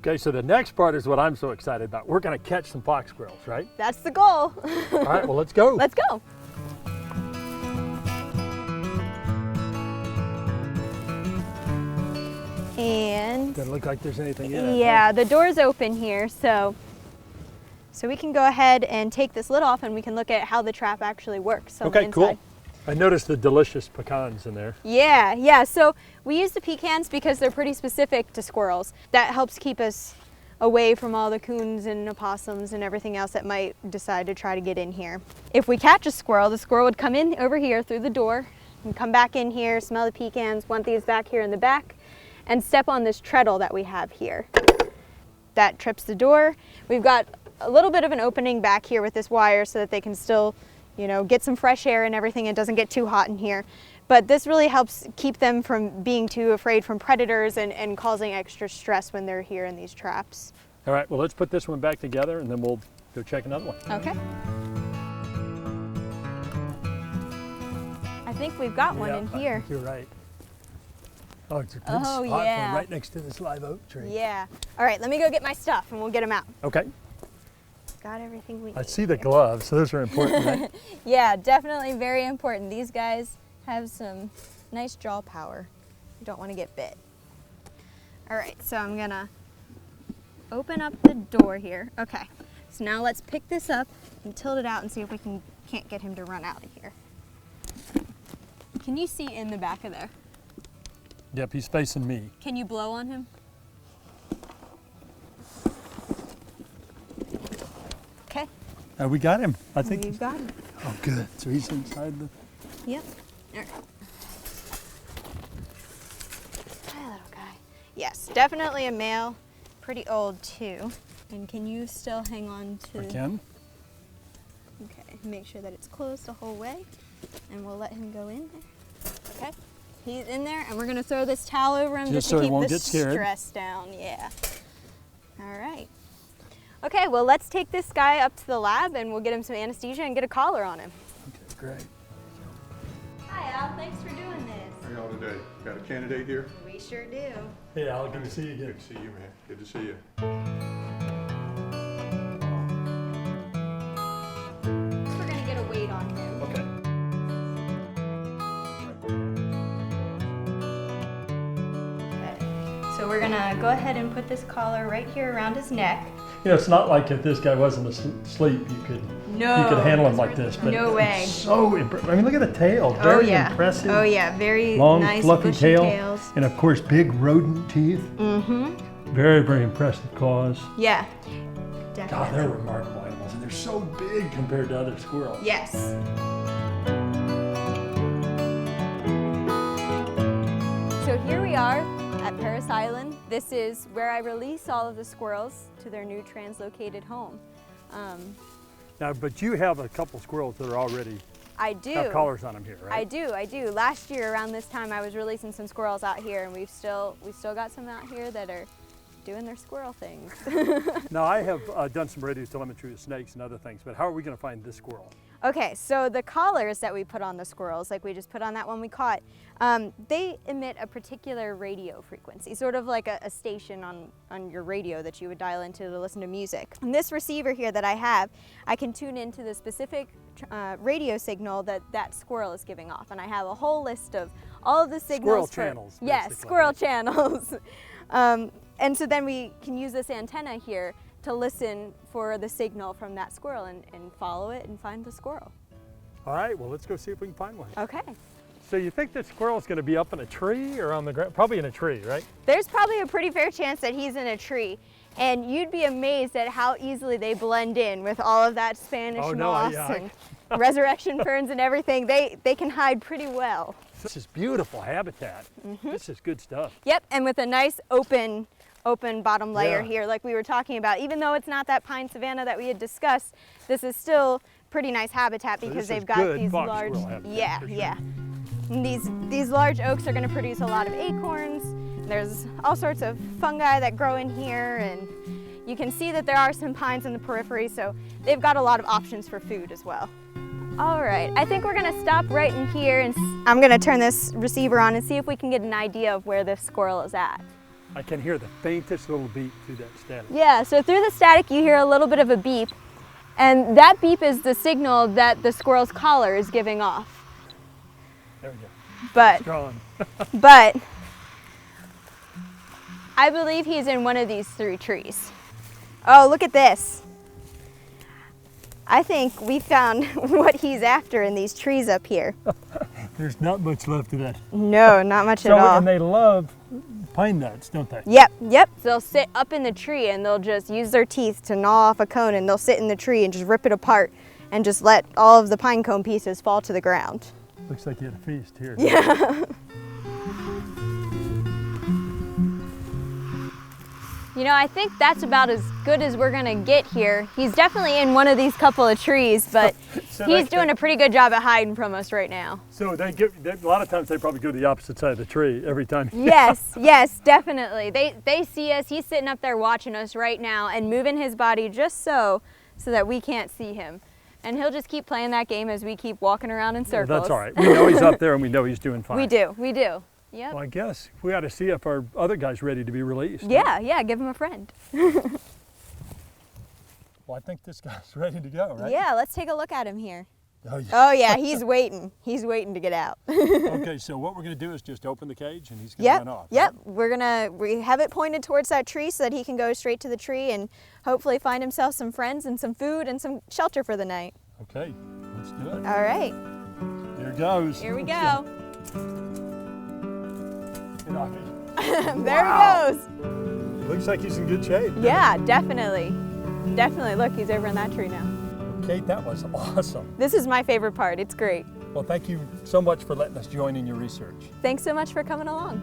Okay, so the next part is what I'm so excited about. We're going to catch some fox squirrels, right? That's the goal. All right, well, let's go. Let's go. And Doesn't look like there's anything in it. yeah, the door's open here, so we can go ahead and take this lid off and we can look at how the trap actually works on the Okay, inside. cool. I noticed the delicious pecans in there. Yeah, so we use the pecans because they're pretty specific to squirrels. That helps keep us away from all the coons and opossums and everything else that might decide to try to get in here. If we catch a squirrel, the squirrel would come in over here through the door and come back in here, smell the pecans, want these back here in the back, and step on this treadle that we have here. That trips the door. We've got a little bit of an opening back here with this wire so that they can still, you know, get some fresh air and everything. It doesn't get too hot in here. But this really helps keep them from being too afraid from predators and causing extra stress when they're here in these traps. All right, well, let's put this one back together and then we'll go check another one. Okay. I think we've got one in here. I think you're right. Oh, it's a good Oh, spot yeah. for right next to this live oak tree. Yeah. All right, let me go get my stuff and we'll get them out. Okay. Got everything we need. I see the here. gloves, so those are important, right? Yeah, definitely very important. These guys have some nice jaw power. You don't want to get bit. All right, so I'm gonna open up the door here. Okay, so now let's pick this up and tilt it out and see if we can't get him to run out of here. Can you see in the back of there? Yep, he's facing me. Can you blow on him? Okay. We got him. I think. We've got him. Oh, good. So he's inside the. Yep. All right. Hi, little guy. Yes, definitely a male. Pretty old too. And can you still hang on to? I can. Okay. Make sure that it's closed the whole way, and we'll let him go in there. Okay. He's in there, and we're gonna throw this towel over him just so to he keep won't the get scared. stress down. Yeah. All right. Okay. Well, let's take this guy up to the lab, and we'll get him some anesthesia and get a collar on him. Okay, great. Hi, Al. Thanks for doing this. How y'all today? Got a candidate here? We sure do. Hey, Al, good to see you again. Good to see you, man. Good to see you. We're gonna get a weight on him. Okay. Okay. So we're gonna go ahead and put this collar right here around his neck. You know, it's not like if this guy wasn't asleep, you could handle him like this. But No way. It's so impressive. I mean, look at the tail. Very impressive. Oh yeah, very Long, nice fluffy bushy tail. tails. And of course, big rodent teeth. Mm-hmm. Very, very impressive claws. Yeah. God, Definitely. they're remarkable animals, and they're so big compared to other squirrels. Yes. So here we are at Paris Island. This is where I release all of the squirrels to their new translocated home. Now, but you have a couple squirrels that are already I do. have collars on them here, right? I do. Last year around this time I was releasing some squirrels out here, and we still got some out here that are doing their squirrel things. Now, I have done some radio telemetry with snakes and other things, but how are we going to find this squirrel? Okay, so the collars that we put on the squirrels, like we just put on that one we caught, they emit a particular radio frequency, sort of like a station on your radio that you would dial into to listen to music. And this receiver here that I have, I can tune into the specific radio signal that squirrel is giving off. And I have a whole list of all of the signals. Squirrel channels. Yes, basically. squirrel channels. And so then we can use this antenna here to listen for the signal from that squirrel and follow it and find the squirrel. All right, well, let's go see if we can find one. Okay. So you think that squirrel's going to be up in a tree or on the ground? Probably in a tree, right? There's probably a pretty fair chance that he's in a tree. And you'd be amazed at how easily they blend in with all of that Spanish moss and resurrection ferns and everything. They can hide pretty well. This is beautiful habitat. This is good stuff. Yep, and with a nice open bottom layer Yeah. here like we were talking about. Even though it's not that pine savanna that we had discussed, this is still pretty nice habitat So because this is they've got good these fox large, squirrel habitat, yeah, for sure. yeah. And these large oaks are going to produce a lot of acorns. There's all sorts of fungi that grow in here, and you can see that there are some pines in the periphery, so they've got a lot of options for food as well. All right, I think we're going to stop right in here, and I'm going to turn this receiver on and see if we can get an idea of where this squirrel is at. I can hear the faintest little beep through that static. Yeah, so through the static you hear a little bit of a beep, and that beep is the signal that the squirrel's collar is giving off. There we go. But, Strong. but, I believe he's in one of these 3 trees. Oh, look at this. I think we found what he's after in these trees up here. There's not much left of that. No, not much at all. And they love pine nuts, don't they? Yep, yep. They'll sit up in the tree and they'll just use their teeth to gnaw off a cone, and they'll sit in the tree and just rip it apart and just let all of the pine cone pieces fall to the ground. Looks like you had a feast here. Yeah. You know, I think that's about as good as we're gonna get here. He's definitely in one of these couple of trees, but he's doing a pretty good job at hiding from us right now. So a lot of times they probably go to the opposite side of the tree every time. Yes, yes, definitely. They see us. He's sitting up there watching us right now and moving his body just so that we can't see him. And he'll just keep playing that game as we keep walking around in circles. Well, that's all right. We know he's up there and we know he's doing fine. We do, we do. Yep. Well, I guess we ought to see if our other guy's ready to be released. Yeah, yeah, give him a friend. Well, I think this guy's ready to go, right? Yeah, let's take a look at him here. Oh, yeah. Oh yeah, he's waiting. He's waiting to get out. Okay, so what we're going to do is just open the cage and he's going to run off. Yep, we have it pointed towards that tree so that he can go straight to the tree and hopefully find himself some friends and some food and some shelter for the night. Okay, let's do it. All right. Here goes. Here we go. There Wow. he goes. Looks like he's in good shape. Yeah, definitely. Definitely. Look, he's over in that tree now. Kate, that was awesome. This is my favorite part. It's great. Well, thank you so much for letting us join in your research. Thanks so much for coming along.